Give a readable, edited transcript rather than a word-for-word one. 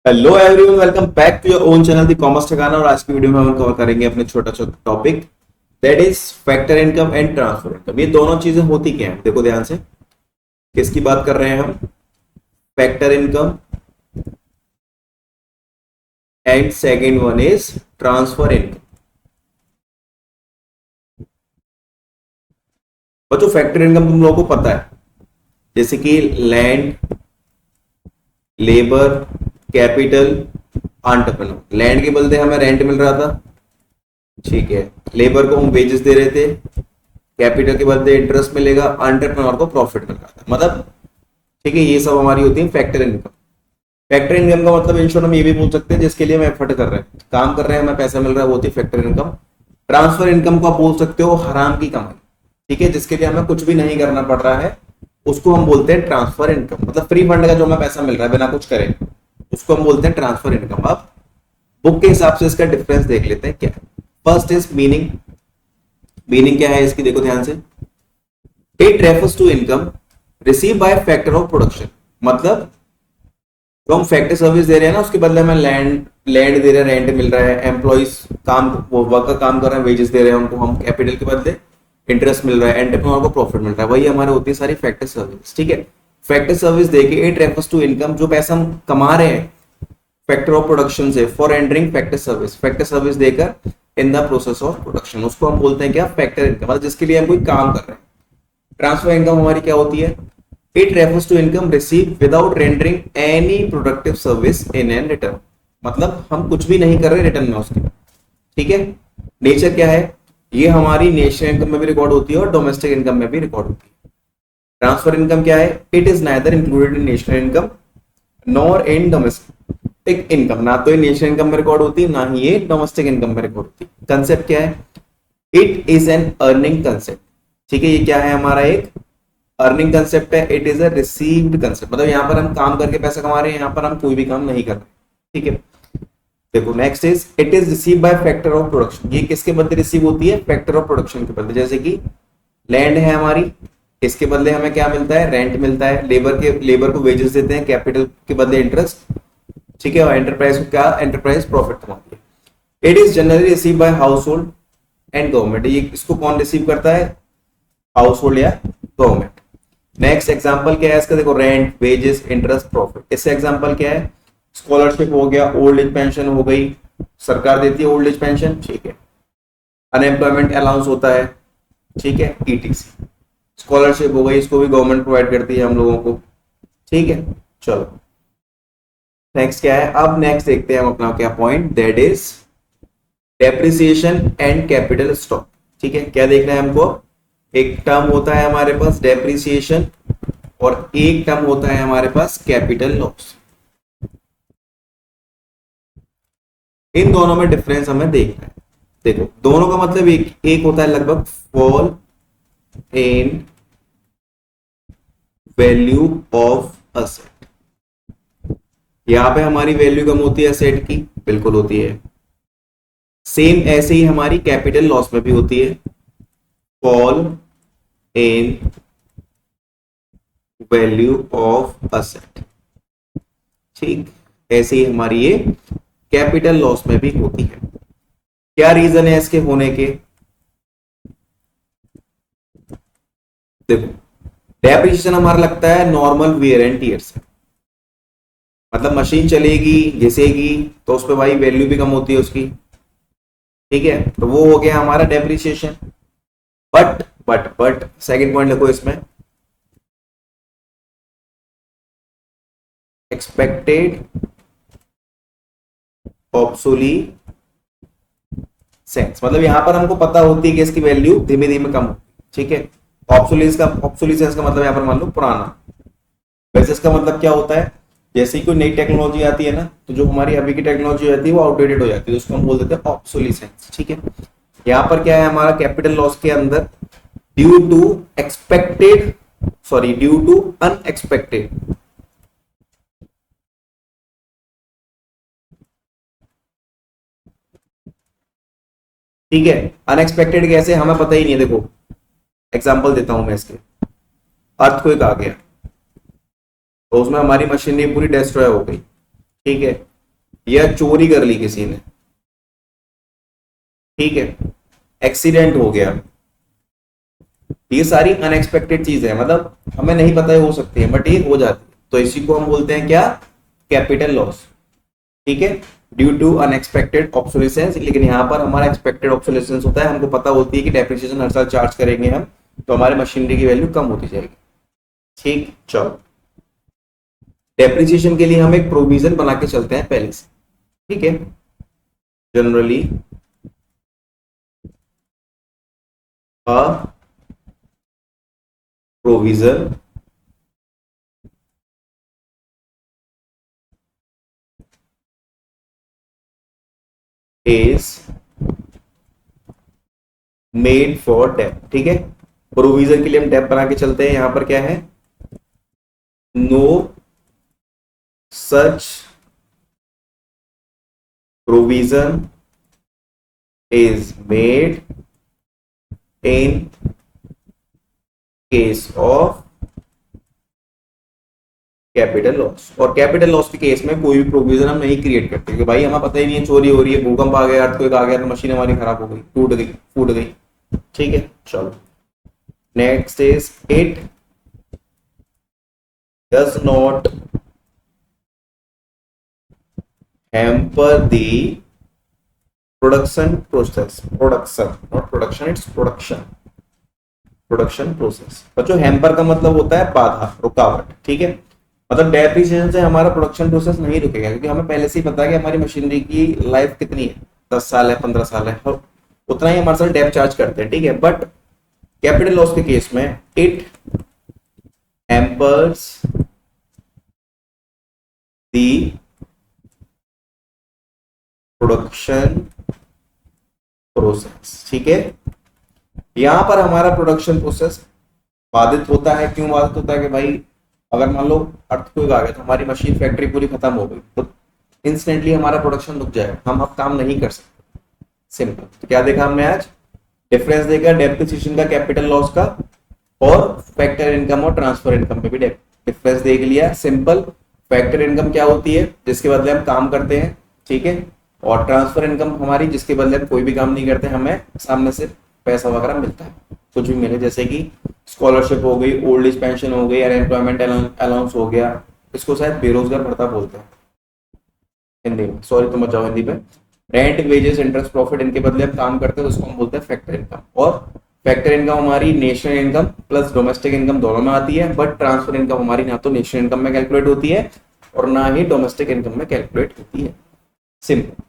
Hello everyone, welcome back to your own channel the commerce Thikana. और आज की video में हम कवर करेंगे अपने छोटा छोटा topic that is factor income and transfer income. ये दोनों चीजें होती क्या हैं, देखो ध्यान से। किसकी बात कर रहे हैं हम? Factor income and second one is transfer income. और जो फैक्टर इनकम तुम लोगों को पता है, जैसे कि land, labour, capital, entrepreneur. Land के बदले हमें रेंट मिल रहा था, ठीक है। लेबर को हम वेजेस दे रहे थे, कैपिटल के बदले इंटरेस्ट मिलेगा, एंटरप्रेन्योर को प्रॉफिट मिल रहा था। मतलब ठीक है, ये सब हमारी होती है फैक्टर इनकम। फैक्टर इनकम का मतलब इन शॉर्ट हम ये भी बोल सकते हैं जिसके लिए हम एफर्ट कर रहे हैं, काम कर रहे हैं, हमें पैसा मिल रहा है, वो होती है फैक्टर इनकम। ट्रांसफर इनकम को आप बोल सकते हो हराम की कमाई, ठीक है, जिसके लिए हमें कुछ भी नहीं करना पड़ रहा है, उसको हम बोलते हैं ट्रांसफर इनकम। मतलब फ्री फंड का जो हमें पैसा मिल रहा है बिना कुछ करे, उसको हम बोलते हैं ट्रांसफर इनकम। अब बुक के हिसाब से इसका डिफरेंस देख लेते हैं क्या है। First is meaning. मीनिंग क्या है इसकी, देखो ध्यान से। It refers to income receive by factor of production. मतलब जो हम फैक्ट्री सर्विस दे रहे हैं ना, उसके बदले हमें लैंड लैंड दे रहे हैं, रेंट मिल रहा है, एम्प्लॉइज काम, वो वर्कर काम कर रहे हैं, वेजेस दे रहे हैं उनको हम, कैपिटल के बदले इंटरेस्ट मिल रहा है, एंटरप्रेन्योर को प्रॉफिट मिल रहा है। वही हमारे होती है सारी फैक्ट्री सर्विस, ठीक है। फैक्ट्री सर्विस देके इट रेफर्स टू इनकम, जो पैसा हम कमा रहे हैं फैक्टर ऑफ प्रोडक्शन से, for entering factory service, factory service देकर in the process of production, उसको हम बोलते हैं क्या? Factor income. मतलब जिसके लिए हम कोई काम कर रहे हैं। ट्रांसफर इनकम हमारी क्या होती है? It refers to income receive without rendering any productive service in an return. मतलब हम कुछ भी नहीं कर रहे रिटर्न में उसके, ठीक है। नेचर क्या है? ये हमारी नेशनल इनकम में भी रिकॉर्ड होती है और डोमेस्टिक इनकम में भी रिकॉर्ड होती है। ट्रांसफर इनकम क्या है? It is neither included in national income nor in domestic income. ना तो ये नेशनल इनकम में रिकॉर्ड होती है, ना ही ये डोमेस्टिक इनकम में रिकॉर्ड होती है। कंसेप्ट क्या है? It is an earning concept, ठीक है। ये क्या है? हमारा एक अर्निंग कंसेप्ट है। It is a received concept, मतलब यहाँ पर हम काम करके पैसा कमा रहे हैं, यहाँ पर हम कोई भी काम नहीं कर रहे, ठीक है। देखो next is it is receive by factor of production. ये किसके बदले रिसीव होती है? फैक्टर ऑफ प्रोडक्शन के बदले। जैसे कि लैंड है हमारी, इसके बदले हमें क्या मिलता है? रेंट मिलता है। लेबर को वेजेस देते हैं, कैपिटल के बदले इंटरेस्ट, ठीक है। और एंटरप्राइज को क्या? एंटरप्राइज प्रॉफिट कमाती है। It is generally receive by house hold and government. ये इसको कौन रिसीव करता है? हाउस होल्ड या गवर्नमेंट। नेक्स्ट एग्जांपल क्या है इसका? देखो, रेंट, वेजेस, इंटरेस्ट, प्रॉफिट। इससे एग्जांपल क्या है? स्कॉलरशिप हो गया, ओल्ड एज पेंशन हो गई, सरकार देती है ओल्ड एज पेंशन, ठीक है। अनएम्प्लॉयमेंट अलाउंस होता है, ठीक है, ईटीसी। स्कॉलरशिप हो गई, इसको भी गवर्नमेंट प्रोवाइड करती है हम लोगों को, ठीक है। चलो नेक्स्ट क्या है? अब नेक्स्ट देखते हैं हम अपना क्या point, that is depreciation and capital stock, ठीक है। क्या देखना है हमको? एक टर्म होता है हमारे पास डेप्रिसिएशन और एक टर्म होता है हमारे पास कैपिटल लॉस। इन दोनों में डिफरेंस हमें देखना है। देखो, दोनों का मतलब एक होता है लगभग fall in value of asset. यहां पे हमारी वैल्यू कम होती है असेट की, बिल्कुल होती है। सेम ऐसे ही हमारी कैपिटल लॉस में भी होती है, fall in value of asset, ठीक। ऐसे ही हमारी ये कैपिटल लॉस में भी होती है। क्या रीजन है इसके होने के? देखो, डेप्रिसिएशन हमारा लगता है नॉर्मल वेयर एंड टीयर से। मतलब मशीन चलेगी, घिसेगी, तो उस पर भाई वैल्यू भी कम होती है उसकी, ठीक है। तो वो हो गया हमारा डेप्रिसिएशन। बट सेकंड पॉइंट लिखो इसमें, एक्सपेक्टेड ऑब्सोलीसेंस। मतलब यहां पर हमको पता होती है कि इसकी वैल्यू धीमे धीमे कम होती है, ठीक है। ऑब्सोलीसेंस का मतलब यहां पर मान लो पुराना। वैसे इसका मतलब क्या होता है? जैसे ही कोई नई टेक्नोलॉजी आती है ना, तो जो हमारी अभी की टेक्नोलॉजी आती है वो आउटडेटेड हो जाती है, उसको हम बोल देते हैं ऑब्सोलीसेंस, ठीक है। यहाँ पर क्या है हमारा कैपिटल लॉस के अंदर? Due to expected, sorry, due to unexpected, ठीक है। अनएक्सपेक्टेड कैसे? हमें पता ही नहीं है। देखो एग्जांपल देता हूं मैं इसके। अर्थक्वेक आ गया, तो उसमें हमारी मशीनरी पूरी डिस्ट्रॉय हो गई, ठीक है। या चोरी कर ली किसी ने, ठीक है, एक्सीडेंट हो गया, ये सारी अनएक्सपेक्टेड चीज है, मतलब हमें नहीं पता है, हो सकती है बट ये हो जाती है, तो इसी को हम बोलते हैं क्या, कैपिटल लॉस, ठीक है, ड्यू टू अनएक्सपेक्टेड ऑब्सोलेसेंस। लेकिन यहाँ पर हमारा एक्सपेक्टेड ऑब्सोलेसेंस होता है, हमको पता होती है कि डेप्रिसिएशन हर साल चार्ज करेंगे हम, तो हमारे मशीनरी की वैल्यू कम होती जाएगी, ठीक। चलो, डेप्रिसिएशन के लिए हम एक प्रोविजन बना के चलते हैं पहले से, ठीक है, generally provision is made for dep, ठीक है, प्रोविजन के लिए हम डेप बना के चलते हैं। यहां पर क्या है, no such provision is made in case of capital loss. और कैपिटल लॉस के केस में कोई भी प्रोविजन हम नहीं क्रिएट करते, क्योंकि भाई हमें पता ही नहीं है, चोरी हो रही है, भूकंप आ गया, अर्थक्वेक आ गया, तो मशीन हमारी खराब हो गई, टूट गई, फूट गई, ठीक है। चलो, next is it does not hamper the production process, production not production, it's production process। बच्चों, हैम्पर का मतलब होता है बाधा, रुकावट, ठीक है, मतलब डेप्रिसिएशन से हमारा प्रोडक्शन प्रोसेस नहीं रुकेगा, क्योंकि हमें पहले से ही पता है कि हमारी मशीनरी की लाइफ कितनी है, 10 साल है, 15 साल है, और उतना ही हमारे साथ डेप चार्ज करते हैं, ठीक है। बट कैपिटल लॉस के केस में it hampers the production process, ठीक है, यहां पर हमारा प्रोडक्शन प्रोसेस बाधित होता है। क्यों बाधित होता है कि भाई अगर मान लो अर्थक्वेक आ गया तो हमारी मशीन फैक्ट्री पूरी खत्म हो गई, तो इंस्टेंटली हमारा प्रोडक्शन रुक जाएगा, हम अब काम नहीं कर सकते, सिंपल। तो क्या देखा हमने आज, डिफरेंस देखा डेप्रिसिएशन का, कैपिटल लॉस का, और फैक्टर इनकम और ट्रांसफर इनकम पे भी डिफरेंस देख लिया, सिंपल। फैक्टर इनकम क्या होती है, जिसके बदले हम काम करते हैं, ठीक है, और ट्रांसफर इनकम हमारी जिसके बदले हम कोई भी काम नहीं करते, हमें सामने से पैसा वगैरह मिलता है, कुछ भी मिले, जैसे कि स्कॉलरशिप हो गई, ओल्ड एज पेंशन हो गई, अनएम्प्लॉयमेंट अलाउंस हो गया, इसको शायद बेरोजगार भत्ता बोलते हैं हिंदी में, सॉरी तुम जाओ हिंदी पे। रेंट, वेजेस, इंटरेस्ट, प्रॉफिट, इनके बदले हम काम करते हैं, तो उसको हम बोलते हैं फैक्टर इनकम। और फैक्टर इनकम हमारी national income plus domestic income दोनों में आती है, बट ट्रांसफर इनकम हमारी ना तो नेशनल इनकम में कैलकुलेट होती है और ना ही डोमेस्टिक इनकम में कैलकुलेट होती है, सिंपल।